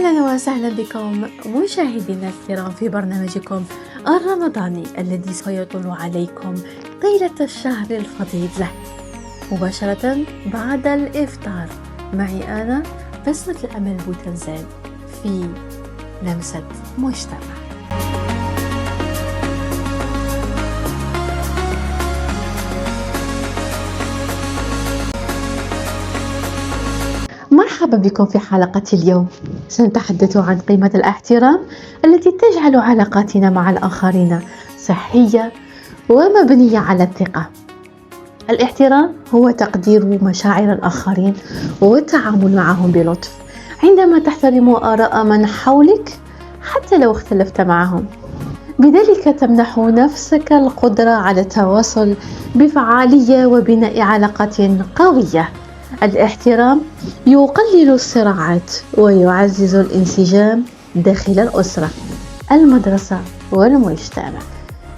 أهلا وسهلا بكم مشاهدينا الكرام في برنامجكم الرمضاني الذي سيطل عليكم طيلة الشهر الفضيل مباشرة بعد الإفطار معي أنا بسمة الأمل بوتنزال في لمسة مجتمع. مرحبا بكم في حلقة اليوم. سنتحدث عن قيمة الاحترام التي تجعل علاقاتنا مع الآخرين صحية ومبنية على الثقة. الاحترام هو تقدير مشاعر الآخرين والتعامل معهم بلطف عندما تحترم آراء من حولك حتى لو اختلفت معهم، بذلك تمنح نفسك القدرة على التواصل بفعالية وبناء علاقات قوية. الاحترام يقلل الصراعات ويعزز الانسجام داخل الأسرة، المدرسة والمجتمع.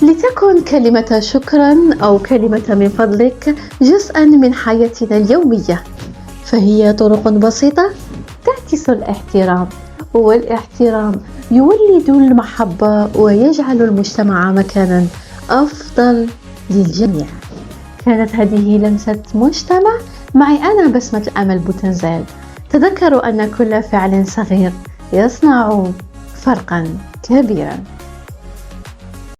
لتكن كلمة شكرا أو كلمة من فضلك جزءا من حياتنا اليومية، فهي طرق بسيطة تعكس الاحترام، والاحترام يولد المحبة ويجعل المجتمع مكانا أفضل للجميع. كانت هذه لمسة مجتمع معي أنا بسمة الأمل بوتنزال. تذكروا أن كل فعل صغير يصنع فرقا كبيرا.